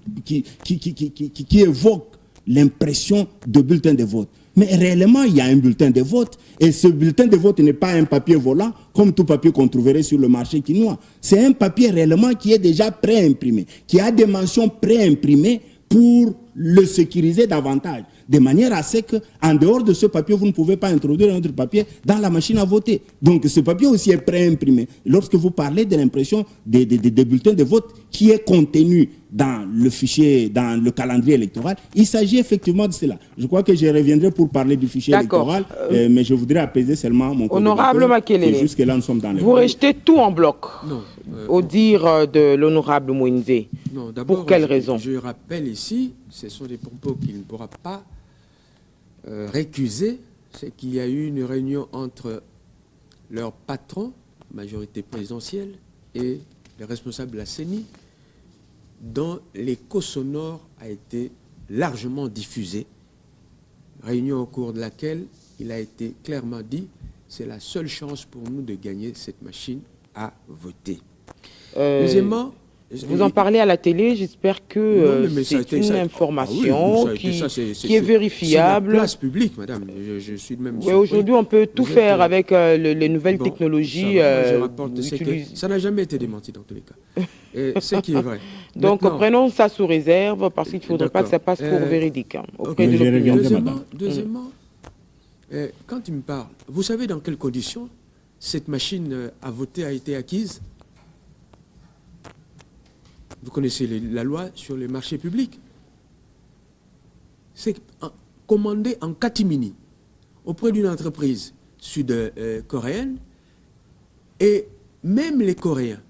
évoque l'impression de bulletin de vote, mais réellement, il y a un bulletin de vote. Et ce bulletin de vote n'est pas un papier volant, comme tout papier qu'on trouverait sur le marché quinois. C'est un papier réellement qui est déjà pré-imprimé, qui a des mentions pré-imprimées pour le sécuriser davantage. De manière à ce qu'en dehors de ce papier, vous ne pouvez pas introduire un autre papier dans la machine à voter. Donc ce papier aussi est pré-imprimé. Lorsque vous parlez de l'impression des bulletins de vote qui est contenu dans le fichier, dans le calendrier électoral, il s'agit effectivement de cela. Je crois que je reviendrai pour parler du fichier électoral, mais je voudrais apaiser seulement mon Honorable Makelele, jusque-là, nous sommes dans les vous rejetez tout en bloc, non, au dire de l'honorable Mouinzé. Non, d'abord, pour quelle raison? Je rappelle ici, ce sont des propos qu'il ne pourra pas récuser, c'est qu'il y a eu une réunion entre leur patron, majorité présidentielle, et les responsables de la CENI, dont l'écho sonore a été largement diffusé. Réunion au cours de laquelle il a été clairement dit c'est la seule chance pour nous de gagner cette machine à voter. Deuxièmement, vous en parlez à la télé, j'espère que c'est une information qui est vérifiable. C'est la place publique, madame. Je suis de même. Oui, aujourd'hui, on peut tout faire avec les nouvelles technologies. Ça n'a jamais été démenti dans tous les cas. Ce qui est vrai. Donc, prenons ça sous réserve parce qu'il ne faudrait pas que ça passe pour véridique auprès de l'opinion. Deuxièmement, quand tu me parles, vous savez dans quelles conditions cette machine à voter a été acquise? Vous connaissez la loi sur les marchés publics. C'est commandé en catimini auprès d'une entreprise sud-coréenne et même les Coréens.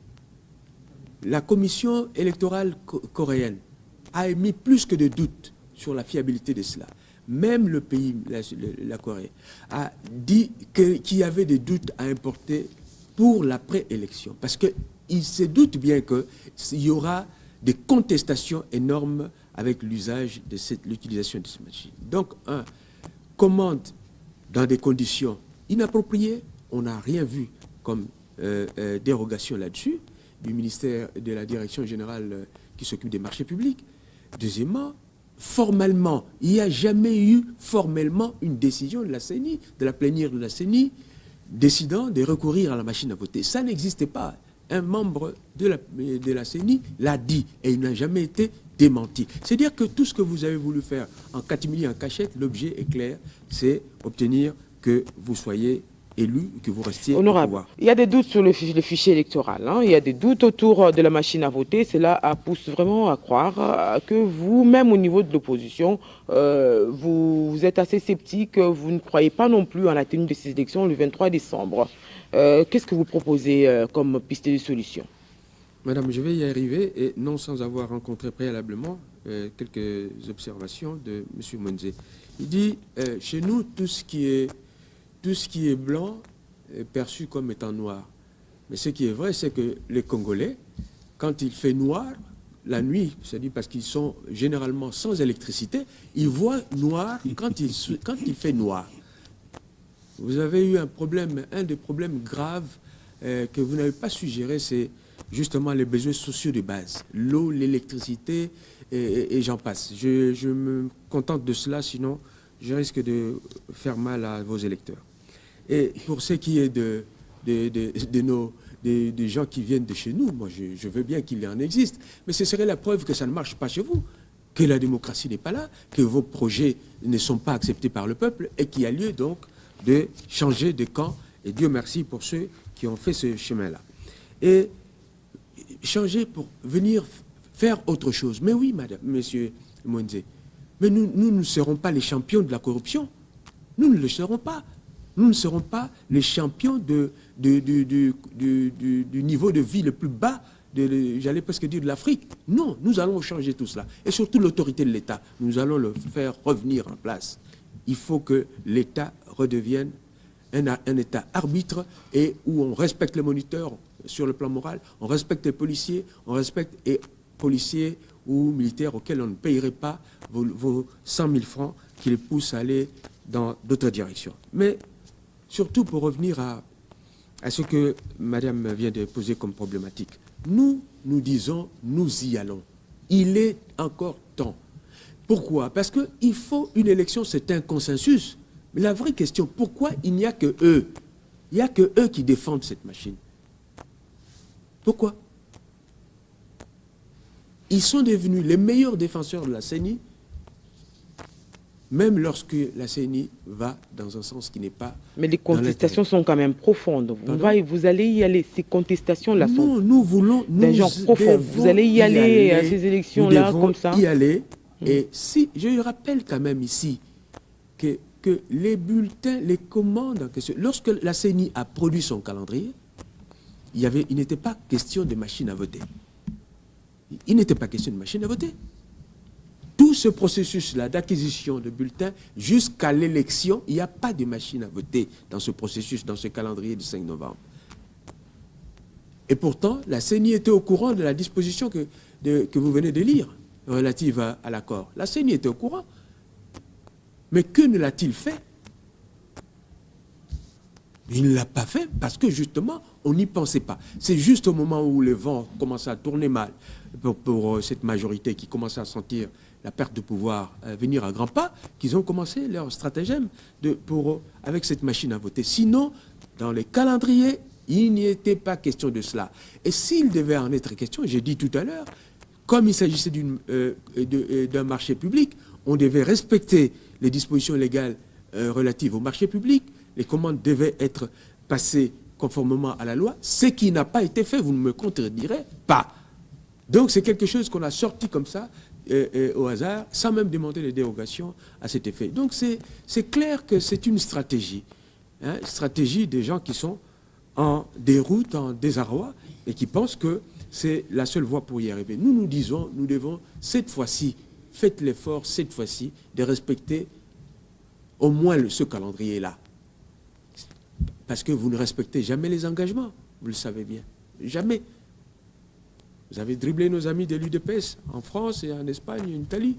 La commission électorale coréenne a émis plus que de doutes sur la fiabilité de cela. Même le pays, la Corée, a dit qu'il y avait des doutes à importer pour la préélection. Parce qu'il se doute bien qu'il y aura des contestations énormes avec l'usage de l'utilisation de cette machine. Donc, commande dans des conditions inappropriées, on n'a rien vu comme dérogation là-dessus, du ministère de la Direction générale qui s'occupe des marchés publics. Deuxièmement, formellement, il n'y a jamais eu formellement une décision de la CENI, de la plénière de la CENI, décidant de recourir à la machine à voter. Ça n'existait pas. Un membre de la CENI l'a dit et il n'a jamais été démenti. C'est-à-dire que tout ce que vous avez voulu faire en catimini, en cachette, l'objet est clair, c'est obtenir que vous soyez élu, que vous restiez au pouvoir. Il y a des doutes sur le fichier électoral. Il y a des doutes autour de la machine à voter. Cela pousse vraiment à croire que vous-même, au niveau de l'opposition, vous êtes assez sceptique. Vous ne croyez pas non plus en la tenue de ces élections le 23 décembre. Qu'est-ce que vous proposez comme piste de solution? Madame, je vais y arriver, et non sans avoir rencontré préalablement quelques observations de M. Mouinzé. Il dit, chez nous, tout ce qui est blanc est perçu comme étant noir. Mais ce qui est vrai, c'est que les Congolais, quand il fait noir, la nuit, c'est-à-dire parce qu'ils sont généralement sans électricité, ils voient noir quand il fait noir. Vous avez eu un des problèmes graves que vous n'avez pas suggéré, c'est justement les besoins sociaux de base. L'eau, l'électricité et j'en passe. Je me contente de cela, sinon je risque de faire mal à vos électeurs. Et pour ce qui est des gens qui viennent de chez nous, moi je veux bien qu'il y en existe, mais ce serait la preuve que ça ne marche pas chez vous, que la démocratie n'est pas là, que vos projets ne sont pas acceptés par le peuple et qu'il y a lieu donc de changer de camp. Et Dieu merci pour ceux qui ont fait ce chemin-là. Et changer pour venir faire autre chose. Mais oui, madame, monsieur Mwenze, mais nous ne serons pas les champions de la corruption. Nous ne le serons pas. Nous ne serons pas les champions du niveau de vie le plus bas, j'allais presque dire de l'Afrique. Non, nous allons changer tout cela. Et surtout l'autorité de l'État, nous allons le faire revenir en place. Il faut que l'État redevienne un État arbitre et où on respecte les moniteurs sur le plan moral, on respecte les policiers, on respecte les policiers ou militaires auxquels on ne payerait pas vos 100 000 francs qui les poussent à aller dans d'autres directions. Mais surtout pour revenir à ce que madame vient de poser comme problématique, nous disons, nous y allons. Il est encore temps. Pourquoi? Parce qu'il faut une élection, c'est un consensus. Mais la vraie question, pourquoi il n'y a que eux? Il n'y a que eux qui défendent cette machine. Pourquoi? Ils sont devenus les meilleurs défenseurs de la CENI, même lorsque la CENI va dans un sens qui n'est pas... Mais les contestations sont quand même profondes. Vous allez y aller. Ces contestations-là sont d'un genre profond. Vous allez y aller à ces élections-là comme ça. Y aller. Et si, je rappelle quand même ici que les bulletins, les commandes en question, lorsque la CENI a produit son calendrier, il n'était pas question de machine à voter. Il n'était pas question de machine à voter. Tout ce processus-là d'acquisition de bulletins jusqu'à l'élection, il n'y a pas de machine à voter dans ce processus, dans ce calendrier du 5 novembre. Et pourtant, la CENI était au courant de la disposition que vous venez de lire relative à l'accord. La CENI était au courant. Mais que ne l'a-t-il fait? Il ne l'a pas fait parce que justement, on n'y pensait pas. C'est juste au moment où les vents commençaient à tourner mal pour cette majorité qui commençait à sentir la perte de pouvoir venir à grands pas, qu'ils ont commencé leur stratagème avec cette machine à voter. Sinon, dans les calendriers, il n'y était pas question de cela. Et s'il devait en être question, j'ai dit tout à l'heure, comme il s'agissait d'un marché public, on devait respecter les dispositions légales relatives au marché public, les commandes devaient être passées conformément à la loi, ce qui n'a pas été fait, vous ne me contredirez pas. Donc c'est quelque chose qu'on a sorti comme ça, au hasard, sans même demander les dérogations à cet effet. Donc c'est clair que c'est une stratégie, stratégie des gens qui sont en déroute, en désarroi, et qui pensent que c'est la seule voie pour y arriver. Nous disons, nous devons cette fois-ci, faites l'effort cette fois-ci de respecter au moins ce calendrier-là. Parce que vous ne respectez jamais les engagements, vous le savez bien. Jamais. Vous avez dribblé nos amis de l'UDPS en France et en Espagne et en Italie.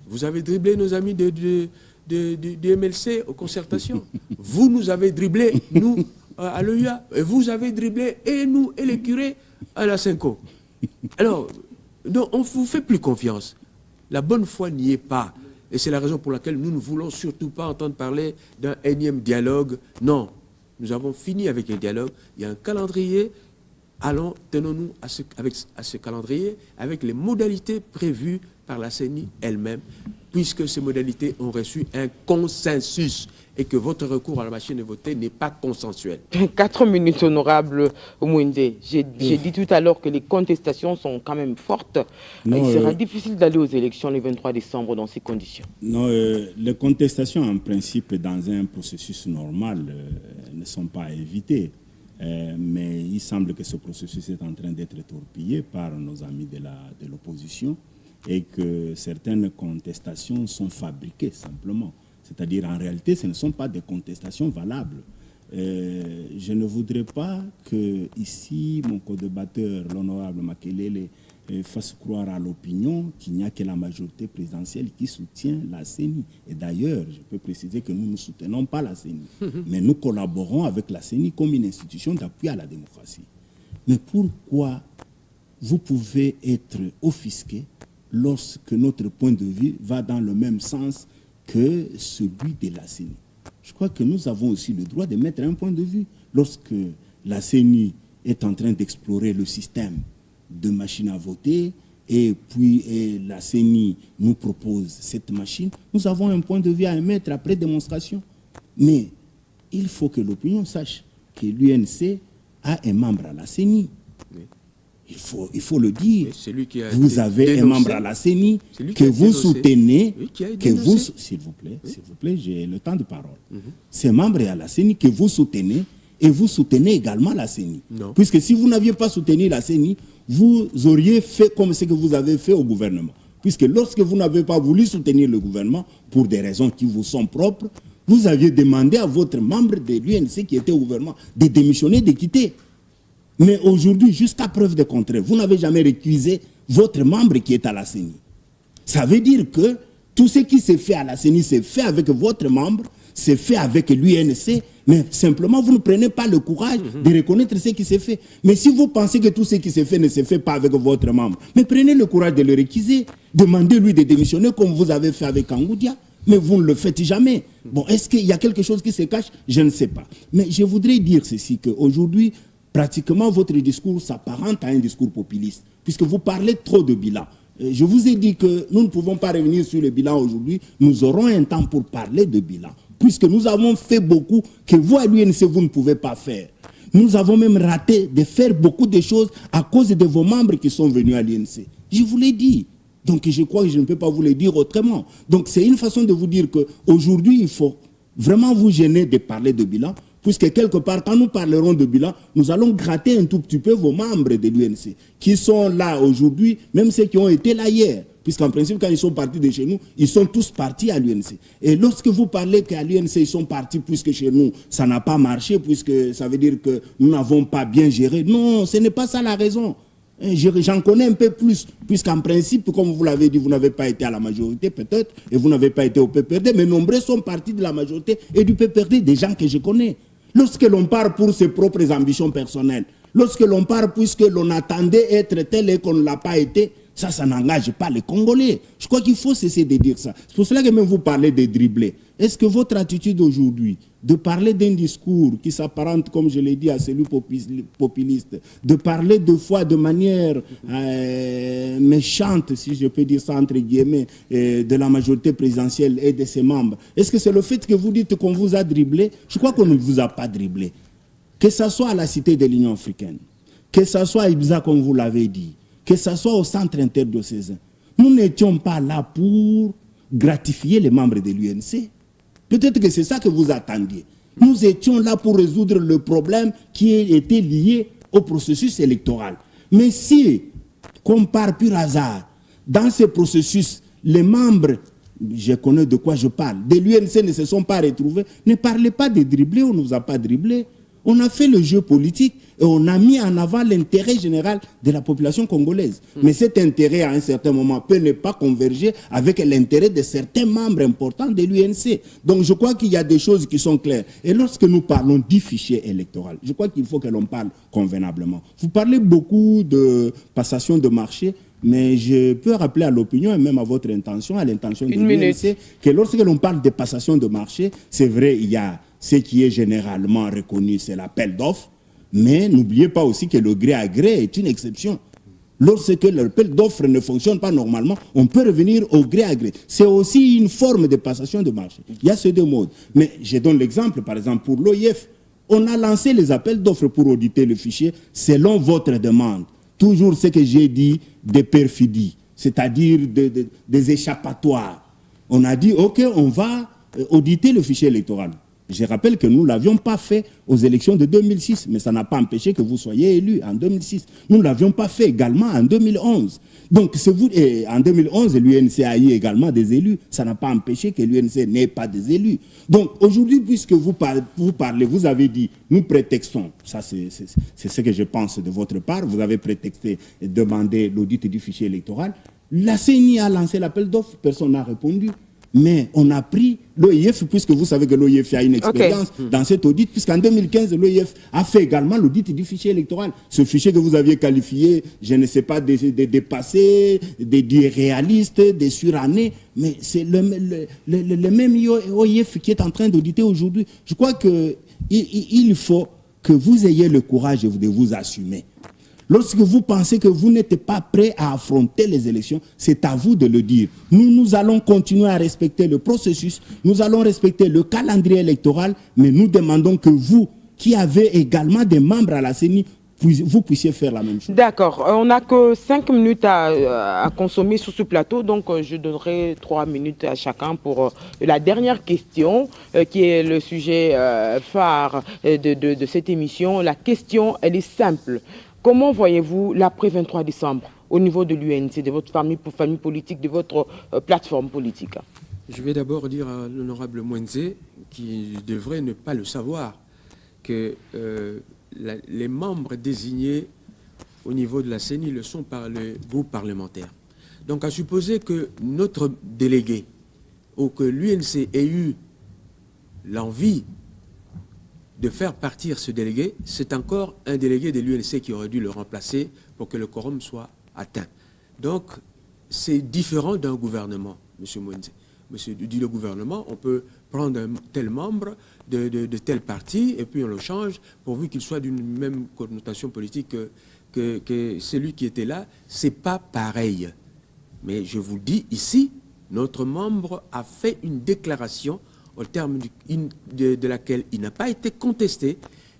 Vous avez dribblé nos amis du MLC aux concertations. Vous nous avez dribblé, nous, à l'EUA. Et vous avez dribblé, et nous, et les curés, à la Cinco. Alors, donc, on ne vous fait plus confiance. La bonne foi n'y est pas. Et c'est la raison pour laquelle nous ne voulons surtout pas entendre parler d'un énième dialogue. Non, nous avons fini avec le dialogue. Il y a un calendrier. Allons, tenons-nous à ce calendrier avec les modalités prévues par la CENI elle-même, puisque ces modalités ont reçu un consensus et que votre recours à la machine de voter n'est pas consensuel. 4 minutes, honorable Mwenze. J'ai dit tout à l'heure que les contestations sont quand même fortes. Il sera difficile d'aller aux élections le 23 décembre dans ces conditions. Non, les contestations, en principe, dans un processus normal, ne sont pas à éviter. Mais il semble que ce processus est en train d'être torpillé par nos amis de l'opposition et que certaines contestations sont fabriquées simplement. C'est-à-dire, en réalité, ce ne sont pas des contestations valables. Je ne voudrais pas que ici, mon co-débatteur, l'honorable Makelele, fasse croire à l'opinion qu'il n'y a que la majorité présidentielle qui soutient la CENI. Et d'ailleurs, je peux préciser que nous ne soutenons pas la CENI, mais nous collaborons avec la CENI comme une institution d'appui à la démocratie. Mais pourquoi vous pouvez être offusqué lorsque notre point de vue va dans le même sens que celui de la CENI? Je crois que nous avons aussi le droit de mettre un point de vue. Lorsque la CENI est en train d'explorer le système de machines à voter, et puis la CENI nous propose cette machine, nous avons un point de vue à émettre après démonstration. Mais il faut que l'opinion sache que l'UNC a un membre à la CENI. Oui. Il faut le dire. Vous avez dénoncé, un membre à la CENI que vous soutenez, s'il vous plaît, j'ai le temps de parole. Ce membre est à la CENI que vous soutenez, et vous soutenez également la CENI. Non. Puisque si vous n'aviez pas soutenu la CENI, vous auriez fait comme ce que vous avez fait au gouvernement. Puisque lorsque vous n'avez pas voulu soutenir le gouvernement, pour des raisons qui vous sont propres, vous aviez demandé à votre membre de l'UNC qui était au gouvernement de démissionner, de quitter. Mais aujourd'hui, jusqu'à preuve de contraire, vous n'avez jamais récusé votre membre qui est à la CENI. Ça veut dire que tout ce qui s'est fait à la CENI, c'est fait avec votre membre, c'est fait avec l'UNC, mais simplement vous ne prenez pas le courage de reconnaître ce qui s'est fait. Mais si vous pensez que tout ce qui s'est fait ne se fait pas avec votre membre, mais prenez le courage de le récuser, demandez-lui de démissionner comme vous avez fait avec Kangoudia. Mais vous ne le faites jamais. Bon, est-ce qu'il y a quelque chose qui se cache? Je ne sais pas. Mais je voudrais dire ceci, qu'aujourd'hui, pratiquement votre discours s'apparente à un discours populiste, puisque vous parlez trop de bilan. Je vous ai dit que nous ne pouvons pas revenir sur le bilan aujourd'hui, nous aurons un temps pour parler de bilan, puisque nous avons fait beaucoup que vous, à l'UNC, vous ne pouvez pas faire. Nous avons même raté de faire beaucoup de choses à cause de vos membres qui sont venus à l'UNC. Je vous l'ai dit. Donc je crois que je ne peux pas vous le dire autrement. Donc c'est une façon de vous dire qu'aujourd'hui, il faut vraiment vous gêner de parler de bilan, puisque quelque part, quand nous parlerons de bilan, nous allons gratter un tout petit peu vos membres de l'UNC, qui sont là aujourd'hui, même ceux qui ont été là hier. Puisqu'en principe, quand ils sont partis de chez nous, ils sont tous partis à l'UNC. Et lorsque vous parlez qu'à l'UNC, ils sont partis puisque chez nous, ça n'a pas marché, puisque ça veut dire que nous n'avons pas bien géré. Non, ce n'est pas ça la raison. J'en connais un peu plus, puisqu'en principe, comme vous l'avez dit, vous n'avez pas été à la majorité peut-être, et vous n'avez pas été au PPRD, mais nombreux sont partis de la majorité et du PPRD, des gens que je connais. Lorsque l'on part pour ses propres ambitions personnelles, lorsque l'on part puisque l'on attendait être tel et qu'on ne l'a pas été, ça n'engage pas les Congolais. Je crois qu'il faut cesser de dire ça. C'est pour cela que même vous parlez de dribbler. Est-ce que votre attitude aujourd'hui, de parler d'un discours qui s'apparente, comme je l'ai dit, à celui populiste, de parler deux fois de manière méchante, si je peux dire ça entre guillemets, de la majorité présidentielle et de ses membres, est-ce que c'est le fait que vous dites qu'on vous a dribblé? Je crois qu'on ne vous a pas dribblé. Que ce soit à la Cité de l'Union africaine, que ce soit à Ibiza, comme vous l'avez dit, que ce soit au centre interdiocésain, nous n'étions pas là pour gratifier les membres de l'UNC. Peut-être que c'est ça que vous attendiez. Nous étions là pour résoudre le problème qui était lié au processus électoral. Mais si, comme par pur hasard, dans ce processus, les membres, je connais de quoi je parle, de l'UNC ne se sont pas retrouvés, ne parlez pas de dribbler, on ne nous a pas dribblé. On a fait le jeu politique et on a mis en avant l'intérêt général de la population congolaise. Mais cet intérêt, à un certain moment, peut ne pas converger avec l'intérêt de certains membres importants de l'UNC. Donc je crois qu'il y a des choses qui sont claires. Et lorsque nous parlons du fichier électoral, je crois qu'il faut que l'on parle convenablement. Vous parlez beaucoup de passation de marché, mais je peux rappeler à l'opinion et même à votre intention, à l'intention de l'UNC, que lorsque l'on parle de passation de marché, c'est vrai, il y a ce qui est généralement reconnu, c'est l'appel d'offres, mais n'oubliez pas aussi que le gré à gré est une exception. Lorsque l'appel d'offres ne fonctionne pas normalement, on peut revenir au gré à gré. C'est aussi une forme de passation de marché. Il y a ces deux modes. Mais je donne l'exemple, par exemple, pour l'OIF, on a lancé les appels d'offres pour auditer le fichier selon votre demande. Toujours ce que j'ai dit des perfidies, c'est-à-dire des échappatoires. On a dit, OK, on va auditer le fichier électoral. Je rappelle que nous ne l'avions pas fait aux élections de 2006, mais ça n'a pas empêché que vous soyez élu en 2006. Nous ne l'avions pas fait également en 2011. Donc, en 2011, l'UNC a eu également des élus. Ça n'a pas empêché que l'UNC n'ait pas des élus. Donc, aujourd'hui, puisque vous parlez, vous avez dit, nous prétextons, ça c'est ce que je pense de votre part, vous avez prétexté et demandé l'audit du fichier électoral. La CENI a lancé l'appel d'offres, personne n'a répondu. Mais on a pris l'OIF, puisque vous savez que l'OIF a une expérience dans cet audit, puisqu'en 2015, l'OIF a fait également l'audit du fichier électoral. Ce fichier que vous aviez qualifié, je ne sais pas, de dépassé, d'irréaliste, de suranné, mais c'est le même OIF qui est en train d'auditer aujourd'hui. Je crois qu'il faut que vous ayez le courage de vous assumer. Lorsque vous pensez que vous n'êtes pas prêt à affronter les élections, c'est à vous de le dire. Nous allons continuer à respecter le processus, nous allons respecter le calendrier électoral, mais nous demandons que vous, qui avez également des membres à la CENI, vous puissiez faire la même chose. D'accord. On n'a que 5 minutes à consommer sur ce plateau, donc je donnerai 3 minutes à chacun pour la dernière question, qui est le sujet phare de cette émission. La question, elle est simple. Comment voyez-vous l'après 23 décembre au niveau de l'UNC, de votre famille politique, de votre plateforme politique? Je vais d'abord dire à l'honorable Mwenze, qui devrait ne pas le savoir, que les membres désignés au niveau de la CENI le sont par le groupe parlementaire. Donc à supposer que notre délégué ou que l'UNC ait eu l'envie de faire partir ce délégué, c'est encore un délégué de l'UNC qui aurait dû le remplacer pour que le quorum soit atteint. Donc c'est différent d'un gouvernement, M. Mwenze. Monsieur dit le gouvernement, on peut prendre un tel membre de tel parti et puis on le change pourvu qu'il soit d'une même connotation politique que celui qui était là. C'est pas pareil. Mais je vous dis ici, notre membre a fait une déclaration au terme de laquelle il n'a pas été contesté,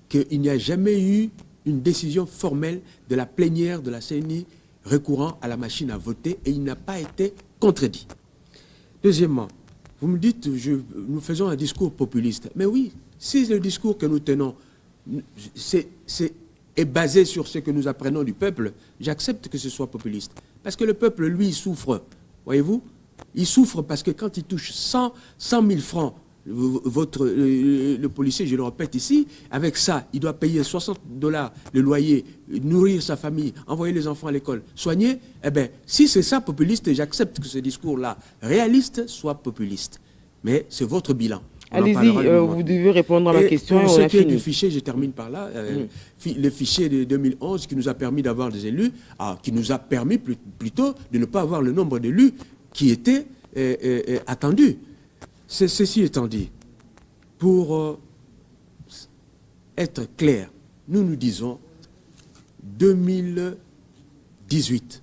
qu'il n'y a jamais eu une décision formelle de la plénière de la CENI recourant à la machine à voter et il n'a pas été contredit. Deuxièmement, vous me dites, nous faisons un discours populiste. Mais oui, si le discours que nous tenons est basé sur ce que nous apprenons du peuple, j'accepte que ce soit populiste. Parce que le peuple, lui, souffre. Voyez-vous? Il souffre parce que quand il touche 100 000 francs, le policier, je le répète ici, avec ça, il doit payer $60 le loyer, nourrir sa famille, envoyer les enfants à l'école, soigner. Eh bien, si c'est ça populiste, j'accepte que ce discours-là réaliste soit populiste. Mais c'est votre bilan. Allez-y, vous devez répondre à ma question. Pour ce qui est du fichier, je termine par là. Le fichier de 2011 qui nous a permis d'avoir des élus, qui nous a permis plutôt de ne pas avoir le nombre d'élus qui était attendu. Ceci étant dit, pour être clair, nous disons 2018,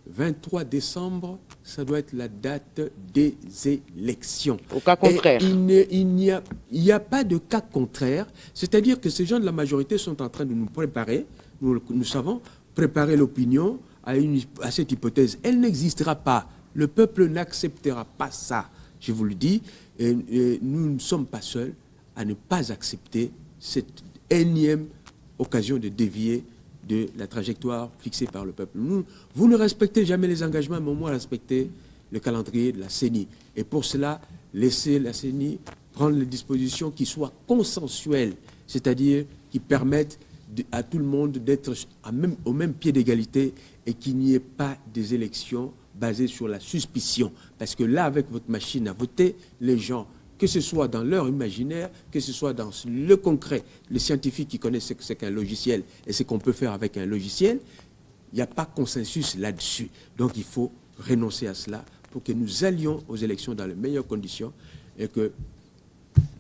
23 décembre, ça doit être la date des élections. Au cas contraire. Et il n'y a pas de cas contraire, c'est-à-dire que ces gens de la majorité sont en train de nous préparer, nous savons, préparer l'opinion à cette hypothèse. Elle n'existera pas. Le peuple n'acceptera pas ça. Je vous le dis, et nous ne sommes pas seuls à ne pas accepter cette énième occasion de dévier de la trajectoire fixée par le peuple. Vous ne respectez jamais les engagements, mais au moins respectez le calendrier de la CENI. Et pour cela, laissez la CENI prendre les dispositions qui soient consensuelles, c'est-à-dire qui permettent à tout le monde d'être au même pied d'égalité et qu'il n'y ait pas des élections basé sur la suspicion. Parce que là, avec votre machine à voter, les gens, que ce soit dans leur imaginaire, que ce soit dans le concret, les scientifiques qui connaissent ce que c'est qu'un logiciel et ce qu'on peut faire avec un logiciel, il n'y a pas consensus là-dessus. Donc il faut renoncer à cela pour que nous allions aux élections dans les meilleures conditions et que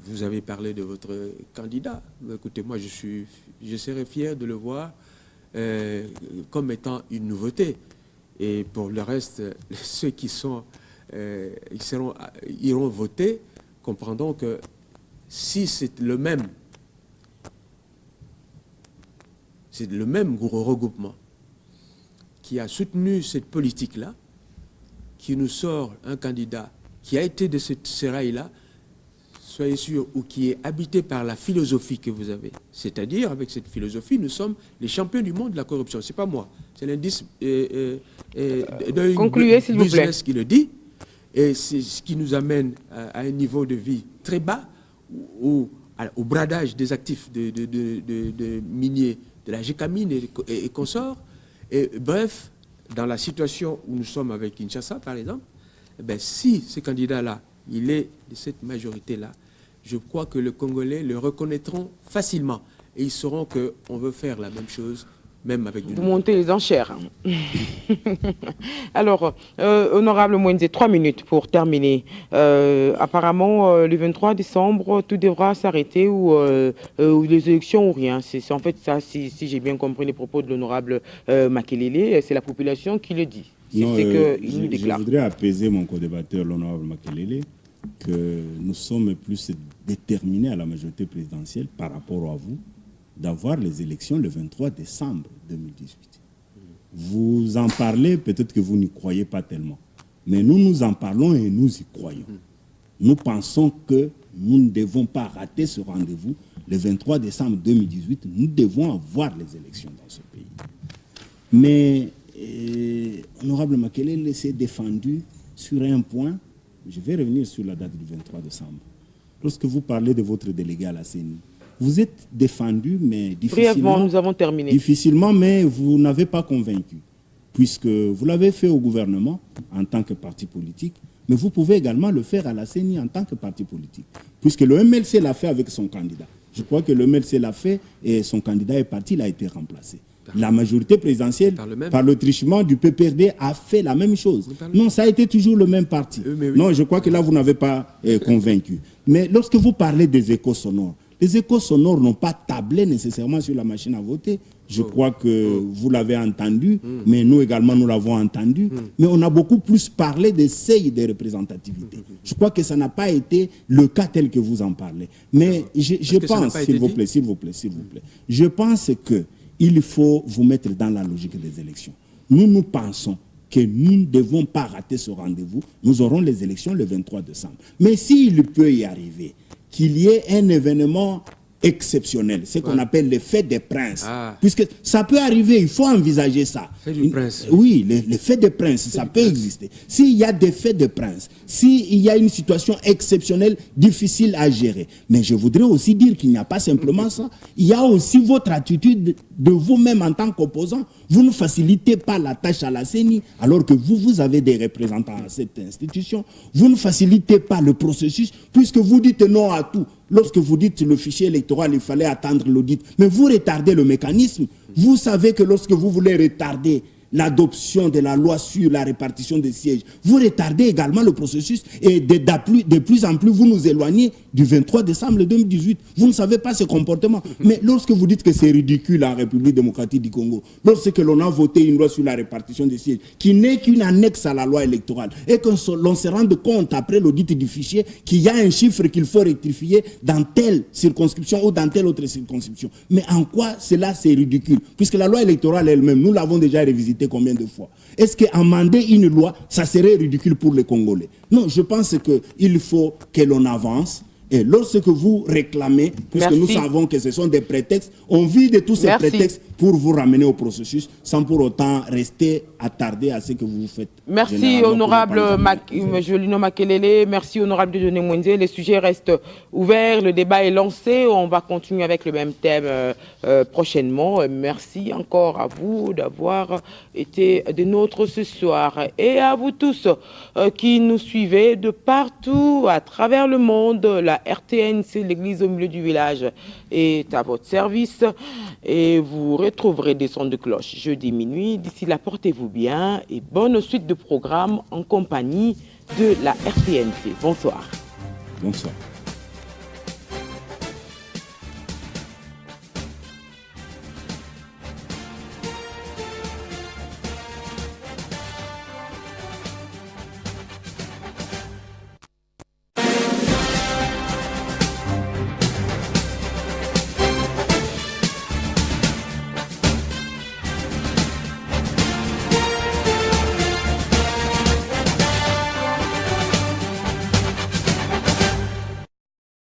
vous avez parlé de votre candidat. Écoutez, moi, je serais fier de le voir comme étant une nouveauté. Et pour le reste, ceux qui iront voter comprendront que si c'est le même regroupement qui a soutenu cette politique-là, qui nous sort un candidat qui a été de cette sérail-là, soyez sûr, ou qui est habité par la philosophie que vous avez. C'est-à-dire, avec cette philosophie, nous sommes les champions du monde de la corruption. Ce n'est pas moi. C'est l'indice Concluez, s'il vous plaît, qui le dit. Et c'est ce qui nous amène à un niveau de vie très bas, au bradage des actifs de miniers, de la Gécamine et consorts. Et bref, dans la situation où nous sommes avec Kinshasa, par exemple, eh bien, si ce candidat-là, il est de cette majorité-là, je crois que les Congolais le reconnaîtront facilement. Et ils sauront qu'on veut faire la même chose, même avec du... Vous montez les enchères. Alors, honorable Mwenze, 3 minutes pour terminer. Apparemment, le 23 décembre, tout devra s'arrêter ou les élections ou rien. C'est en fait ça, si j'ai bien compris les propos de l'honorable Makelele, c'est la population qui le dit. Je voudrais apaiser mon co-débatteur, l'honorable Makelele, que nous sommes plus déterminés à la majorité présidentielle par rapport à vous d'avoir les élections le 23 décembre 2018. Vous en parlez, peut-être que vous n'y croyez pas tellement. Mais nous en parlons et nous y croyons. Nous pensons que nous ne devons pas rater ce rendez-vous. Le 23 décembre 2018, nous devons avoir les élections dans ce pays. Mais, honorable Makelele s'est défendu sur un point. Je vais revenir sur la date du 23 décembre. Lorsque vous parlez de votre délégué à la CENI, vous êtes défendu, mais difficilement. Brièvement, nous avons terminé. Difficilement, mais vous n'avez pas convaincu. Puisque vous l'avez fait au gouvernement en tant que parti politique, mais vous pouvez également le faire à la CENI en tant que parti politique. Puisque le MLC l'a fait avec son candidat. Je crois que le MLC l'a fait et son candidat est parti, il a été remplacé. La majorité présidentielle, par le trichement du PPRD, a fait la même chose. Non, ça a été toujours le même parti. Non, je crois que là, vous n'avez pas convaincu. Mais lorsque vous parlez des échos sonores, les échos sonores n'ont pas tablé nécessairement sur la machine à voter. Je crois que vous l'avez entendu, mais nous également, nous l'avons entendu. Mais on a beaucoup plus parlé des seuils de représentativité. Je crois que ça n'a pas été le cas tel que vous en parlez. Mais je pense, s'il vous plaît, je pense qu'il faut vous mettre dans la logique des élections. Nous pensons que nous ne devons pas rater ce rendez-vous. Nous aurons les élections le 23 décembre. Mais s'il peut y arriver qu'il y ait un événement exceptionnel, ce qu'on appelle le fait des princes. Puisque ça peut arriver, il faut envisager ça. Fait du prince. Oui, le fait des princes, ça peut exister. S'il y a des faits de princes, s'il y a une situation exceptionnelle, difficile à gérer. Mais je voudrais aussi dire qu'il n'y a pas simplement ça. Il y a aussi votre attitude de vous-même en tant qu'opposant. Vous ne facilitez pas la tâche à la CENI, alors que vous avez des représentants à cette institution. Vous ne facilitez pas le processus, puisque vous dites non à tout. Lorsque vous dites le fichier électoral, il fallait attendre l'audit. Mais vous retardez le mécanisme. Vous savez que lorsque vous voulez retarder l'adoption de la loi sur la répartition des sièges, vous retardez également le processus et de plus en plus vous nous éloignez du 23 décembre 2018. Vous ne savez pas ce comportement. Mais lorsque vous dites que c'est ridicule en République démocratique du Congo, lorsque l'on a voté une loi sur la répartition des sièges qui n'est qu'une annexe à la loi électorale et que l'on se rende compte après l'audit du fichier qu'il y a un chiffre qu'il faut rectifier dans telle circonscription ou dans telle autre circonscription. Mais en quoi cela c'est ridicule? Puisque la loi électorale elle-même, nous l'avons déjà révisitée combien de fois? Est-ce qu'amender une loi, ça serait ridicule pour les Congolais? Non, je pense qu'il faut que l'on avance. Et lorsque vous réclamez, puisque nous savons que ce sont des prétextes, on vide tous ces prétextes pour vous ramener au processus, sans pour autant rester attardé à ce que vous faites. Merci, honorable Jolino Makelele. Merci, honorable Dieudonné Mwenze. Les sujets restent ouverts, le débat est lancé. On va continuer avec le même thème prochainement. Merci encore à vous d'avoir été des nôtres ce soir. Et à vous tous qui nous suivez de partout, à travers le monde. La RTNC, l'église au milieu du village, est à votre service. Et vous retrouverez des sons de cloche jeudi minuit. D'ici là, portez-vous bien et bonne suite de programme en compagnie de la RTNC. Bonsoir. Bonsoir.